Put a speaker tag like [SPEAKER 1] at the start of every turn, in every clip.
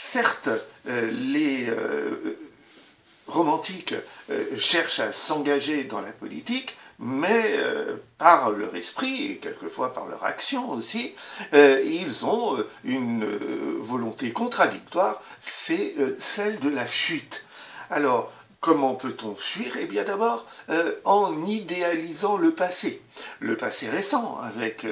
[SPEAKER 1] certes, les romantiques cherchent à s'engager dans la politique, mais par leur esprit, et quelquefois par leur action aussi, ils ont une volonté contradictoire, c'est celle de la fuite. Alors, comment peut-on fuir? Eh bien d'abord, en idéalisant le passé récent, avec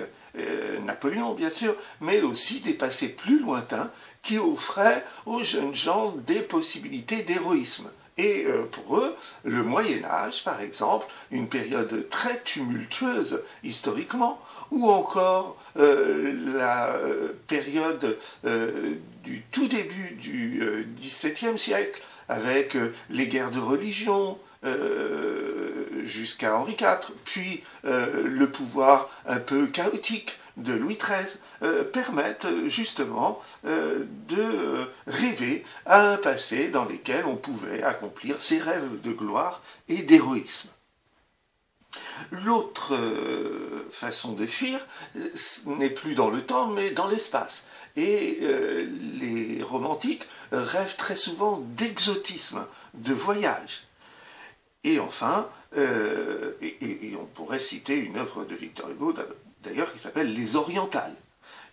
[SPEAKER 1] Napoléon bien sûr, mais aussi des passés plus lointains, qui offraient aux jeunes gens des possibilités d'héroïsme. Et pour eux, le Moyen-Âge, par exemple, une période très tumultueuse historiquement, ou encore la période du tout début du XVIIe siècle, avec les guerres de religion jusqu'à Henri IV, puis le pouvoir un peu chaotique de Louis XIII, permettent justement de rêver à un passé dans lequel on pouvait accomplir ses rêves de gloire et d'héroïsme. L'autre façon de fuir n'est plus dans le temps, mais dans l'espace. Et les romantiques rêvent très souvent d'exotisme, de voyage. Et enfin, et on pourrait citer une œuvre de Victor Hugo, d'ailleurs, qui s'appelle Les Orientales.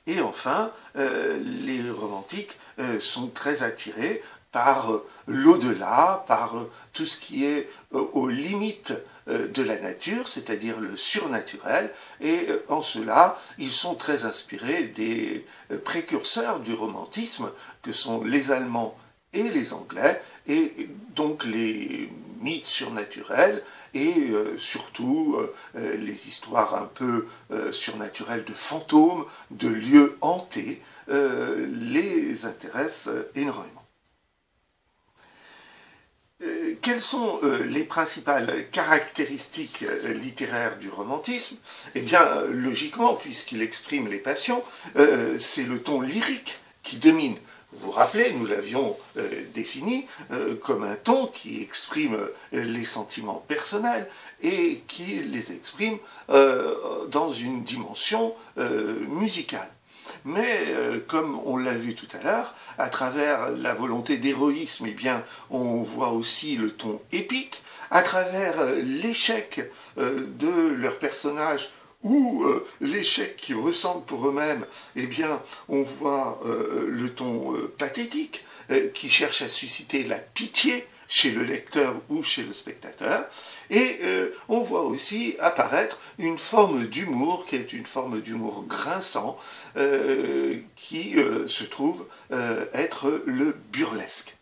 [SPEAKER 1] Et enfin, les romantiques sont très attirés par l'au-delà, par tout ce qui est aux limites de la nature, c'est-à-dire le surnaturel, et en cela, ils sont très inspirés des précurseurs du romantisme, que sont les Allemands et les Anglais, et donc les mythes surnaturels, et surtout les histoires un peu surnaturelles de fantômes, de lieux hantés, les intéressent énormément. Quelles sont les principales caractéristiques littéraires du romantisme? Eh bien, logiquement, puisqu'il exprime les passions, c'est le ton lyrique qui domine. Vous vous rappelez, nous l'avions défini comme un ton qui exprime les sentiments personnels et qui les exprime dans une dimension musicale. Mais, comme on l'a vu tout à l'heure, à travers la volonté d'héroïsme, eh bien, on voit aussi le ton épique, à travers l'échec de leurs personnages ou l'échec qu'ils ressentent pour eux-mêmes, eh bien, on voit le ton pathétique qui cherche à susciter la pitié chez le lecteur ou chez le spectateur, et on voit aussi apparaître une forme d'humour qui est une forme d'humour grinçant qui se trouve être le burlesque.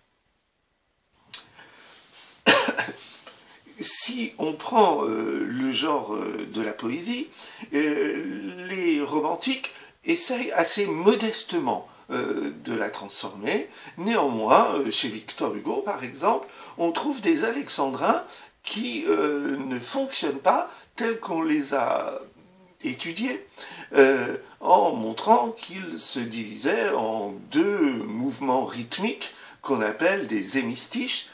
[SPEAKER 1] Si on prend le genre de la poésie, les romantiques essayent assez modestement de la transformer. Néanmoins, chez Victor Hugo, par exemple, on trouve des alexandrins qui ne fonctionnent pas tels qu'on les a étudiés, en montrant qu'ils se divisaient en deux mouvements rythmiques qu'on appelle des hémistiches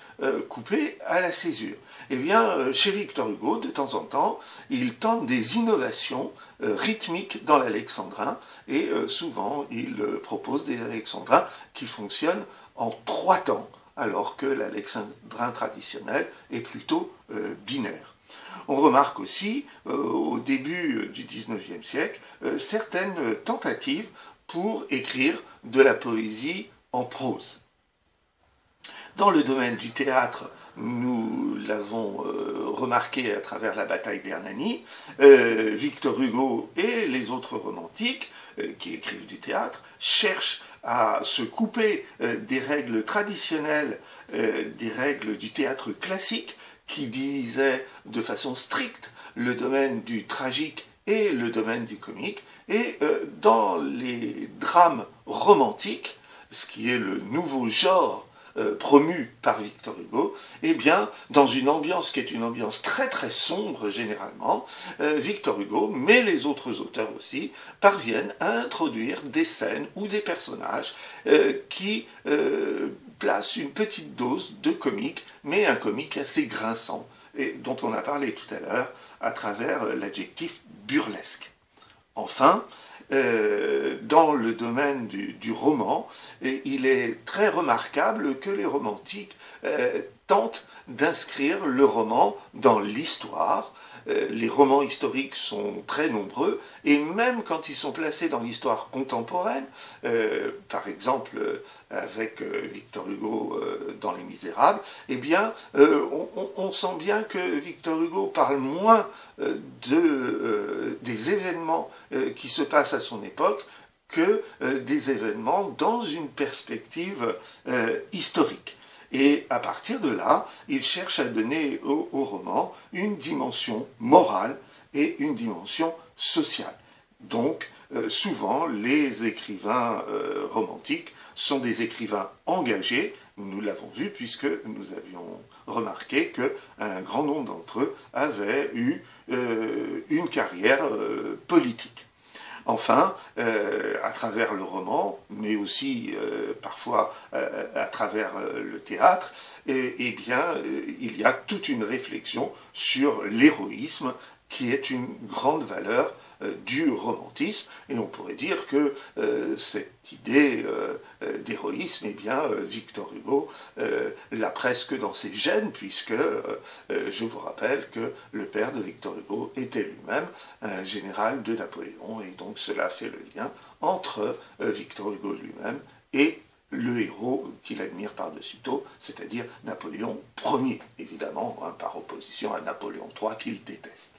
[SPEAKER 1] coupés à la césure. Eh bien, chez Victor Hugo, de temps en temps, il tente des innovations rythmiques dans l'alexandrin, et souvent il propose des alexandrins qui fonctionnent en 3 temps, alors que l'alexandrin traditionnel est plutôt binaire. On remarque aussi, au début du XIXe siècle, certaines tentatives pour écrire de la poésie en prose. Dans le domaine du théâtre, nous l'avons remarqué à travers la bataille d'Hernani, Victor Hugo et les autres romantiques qui écrivent du théâtre cherchent à se couper des règles traditionnelles, des règles du théâtre classique qui divisaient de façon stricte le domaine du tragique et le domaine du comique, et dans les drames romantiques, ce qui est le nouveau genre promu par Victor Hugo, eh bien, dans une ambiance qui est une ambiance très très sombre généralement, Victor Hugo, mais les autres auteurs aussi, parviennent à introduire des scènes ou des personnages qui placent une petite dose de comique, mais un comique assez grinçant, et dont on a parlé tout à l'heure à travers l'adjectif burlesque. Enfin, dans le domaine du roman, il est très remarquable que les romantiques tentent d'inscrire le roman dans l'histoire. Les romans historiques sont très nombreux, et même quand ils sont placés dans l'histoire contemporaine, par exemple avec Victor Hugo dans Les Misérables, eh bien, on sent bien que Victor Hugo parle moins des événements qui se passent à son époque que des événements dans une perspective historique. Et à partir de là, il cherche à donner au roman une dimension morale et une dimension sociale. Donc, souvent, les écrivains romantiques sont des écrivains engagés. Nous l'avons vu puisque nous avions remarqué qu'un grand nombre d'entre eux avaient eu une carrière politique. Enfin, à travers le roman, mais aussi parfois à travers le théâtre, eh bien, il y a toute une réflexion sur l'héroïsme qui est une grande valeur du romantisme, et on pourrait dire que cette idée d'héroïsme, eh bien, Victor Hugo l'a presque dans ses gènes, puisque je vous rappelle que le père de Victor Hugo était lui-même un général de Napoléon, et donc cela fait le lien entre Victor Hugo lui-même et le héros qu'il admire par-dessus tout, c'est-à-dire Napoléon Ier, évidemment, hein, par opposition à Napoléon III qu'il déteste.